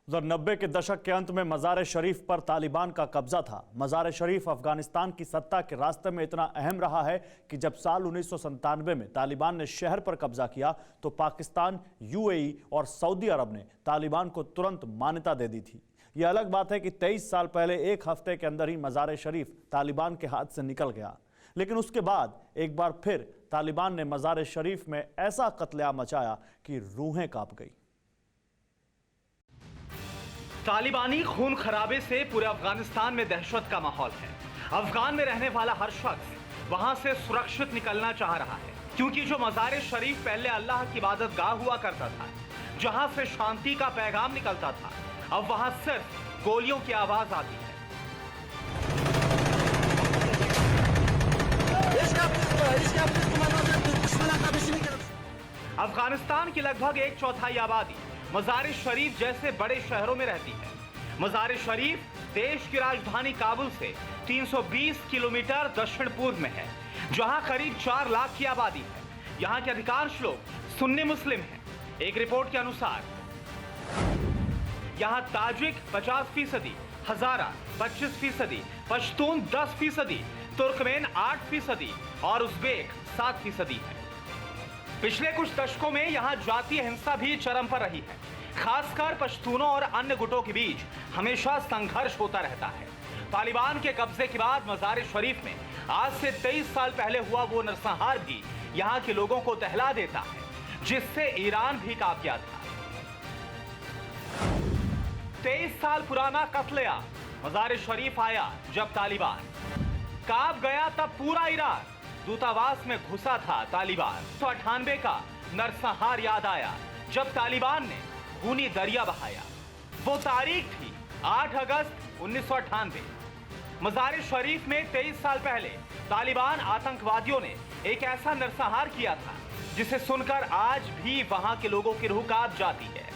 उधर 90 के दशक के अंत में मज़ार शरीफ पर तालिबान का कब्जा था। मज़ार शरीफ अफगानिस्तान की सत्ता के रास्ते में इतना अहम रहा है कि जब साल 1997 में तालिबान ने शहर पर कब्जा किया तो पाकिस्तान, यूएई और सऊदी अरब ने तालिबान को तुरंत मान्यता दे दी थी। यह अलग बात है कि 23 साल पहले एक हफ्ते के अंदर ही मज़ार शरीफ तालिबान के हाथ से निकल गया, लेकिन उसके बाद एक बार फिर तालिबान ने मज़ार शरीफ में ऐसा कत्लेआम मचाया कि रूहें कांप गई। तालिबानी खून खराबे से पूरे अफगानिस्तान में दहशत का माहौल है। अफगान में रहने वाला हर शख्स वहां से सुरक्षित निकलना चाह रहा है, क्योंकि जो मज़ार शरीफ पहले अल्लाह की इबादत गाह हुआ करता था, जहां से शांति का पैगाम निकलता था, अब वहां सिर्फ गोलियों की आवाज आती है। अफगानिस्तान की लगभग 1/4 आबादी मज़ार शरीफ जैसे बड़े शहरों में रहती है। मज़ार शरीफ देश की राजधानी काबुल से 320 किलोमीटर दक्षिण पूर्व में है, जहां करीब 4 लाख की आबादी है। यहां के अधिकांश लोग सुन्नी मुस्लिम हैं। एक रिपोर्ट के अनुसार यहां ताजिक 50%, हजारा 25%, पश्तून 10%, तुर्कमेन 8% और उज़्बेक 7% है। पिछले कुछ दशकों में यहां जातीय हिंसा भी चरम पर रही है। खासकर पश्तूनों और अन्य गुटों के बीच हमेशा संघर्ष होता रहता है। तालिबान के कब्जे के बाद मज़ार शरीफ में आज से 23 साल पहले हुआ वो नरसंहार भी यहां के लोगों को दहला देता है, जिससे ईरान भी कांप गया था। 23 साल पुराना कत्लेआम मज़ार शरीफ आया जब तालिबान कांप गया, तब पूरा ईरान दूतावास में घुसा था। तालिबान 1998 का नरसंहार याद आया जब तालिबान ने खूनी दरिया बहाया। वो तारीख थी 8 अगस्त 1998। मज़ार शरीफ में 23 साल पहले तालिबान आतंकवादियों ने एक ऐसा नरसंहार किया था जिसे सुनकर आज भी वहां के लोगों की रूह कांप जाती है।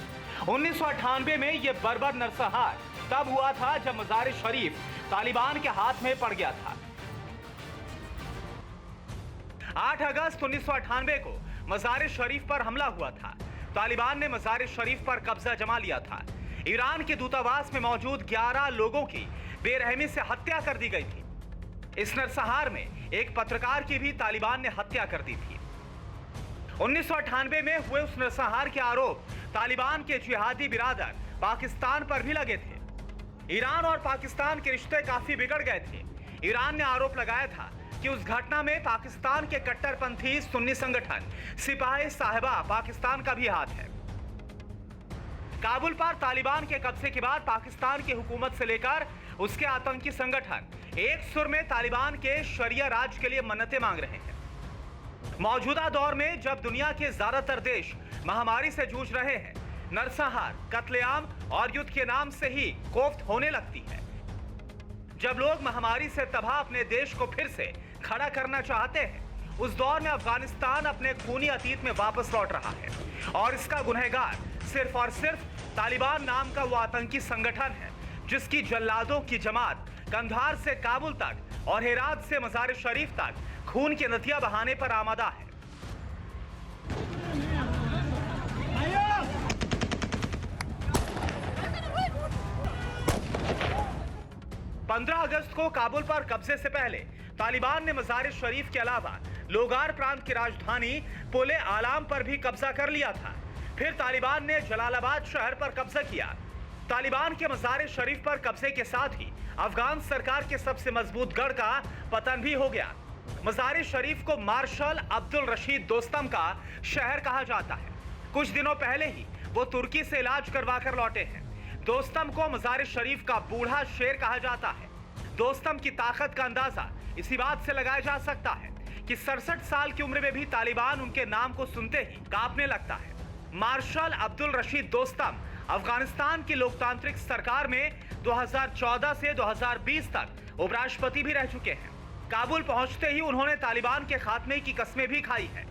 1998 में यह बर्बर नरसंहार तब हुआ था जब मज़ार शरीफ तालिबान के हाथ में पड़ गया था। 8 अगस्त 1998 को मज़ार शरीफ पर हमला हुआ था। तालिबान ने मज़ार शरीफ पर कब्जा जमा लिया था। ईरान के दूतावास में मौजूद 11 लोगों की बेरहमी से हत्या कर दी गई थी। इस नरसंहार में एक पत्रकार की भी तालिबान ने हत्या कर दी थी। 1998 में हुए उस नरसंहार के आरोप तालिबान के जिहादी बिरादर पाकिस्तान पर भी लगे थे। ईरान और पाकिस्तान के रिश्ते काफी बिगड़ गए थे। ईरान ने आरोप लगाया था कि उस घटना में पाकिस्तान के कट्टरपंथी सुन्नी संगठन सिपाही साहिबा पाकिस्तान का भी हाथ है। काबुल पर तालिबान के कब्जे के बाद पाकिस्तान की हुकूमत से लेकर उसके आतंकी संगठन एक सुर में तालिबान के शरिया राज के लिए मन्नतें मांग रहे हैं। मौजूदा दौर में जब दुनिया के ज्यादातर देश महामारी से जूझ रहे हैं, नरसंहार, कत्लेआम और युद्ध के नाम से ही कोफ्त होने लगती है। जब लोग महामारी से तबाह अपने देश को फिर से खड़ा करना चाहते हैं, उस दौर में अफगानिस्तान अपने खूनी अतीत में वापस लौट रहा है और इसका गुनहगार सिर्फ और सिर्फ तालिबान नाम का वो आतंकी संगठन है, जिसकी जल्लादों की जमात कंधार से काबुल तक और हेरात से मज़ार शरीफ तक खून की नदियां बहाने पर आमादा है। 15 अगस्त को काबुल पर कब्जे से पहले तालिबान ने मज़ार शरीफ के अलावा लोगार प्रांत की राजधानी पोले आलाम पर भी कब्जा कर लिया था। फिर तालिबान ने जलालाबाद शहर पर कब्जा किया। तालिबान के मज़ार शरीफ पर कब्जे के साथ ही अफगान सरकार के सबसे मजबूत गढ़ का पतन भी हो गया। मज़ार शरीफ को मार्शल अब्दुल रशीद दोस्तम का शहर कहा जाता है। कुछ दिनों पहले ही वो तुर्की से इलाज करवा कर लौटे हैं। दोस्तम को मज़ार शरीफ का बूढ़ा शेर कहा जाता है। दोस्तम की ताकत का अंदाजा इसी बात से लगाया जा सकता है कि 67 साल की उम्र में भी तालिबान उनके नाम को सुनते ही कांपने लगता है। मार्शल अब्दुल रशीद दोस्तम अफगानिस्तान की लोकतांत्रिक सरकार में 2014 से 2020 तक उपराष्ट्रपति भी रह चुके हैं। काबुल पहुंचते ही उन्होंने तालिबान के खात्मे की कस्में भी खाई हैं।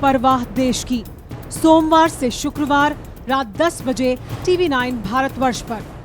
परवाह देश की, सोमवार से शुक्रवार रात 10 बजे TV9 भारतवर्ष पर।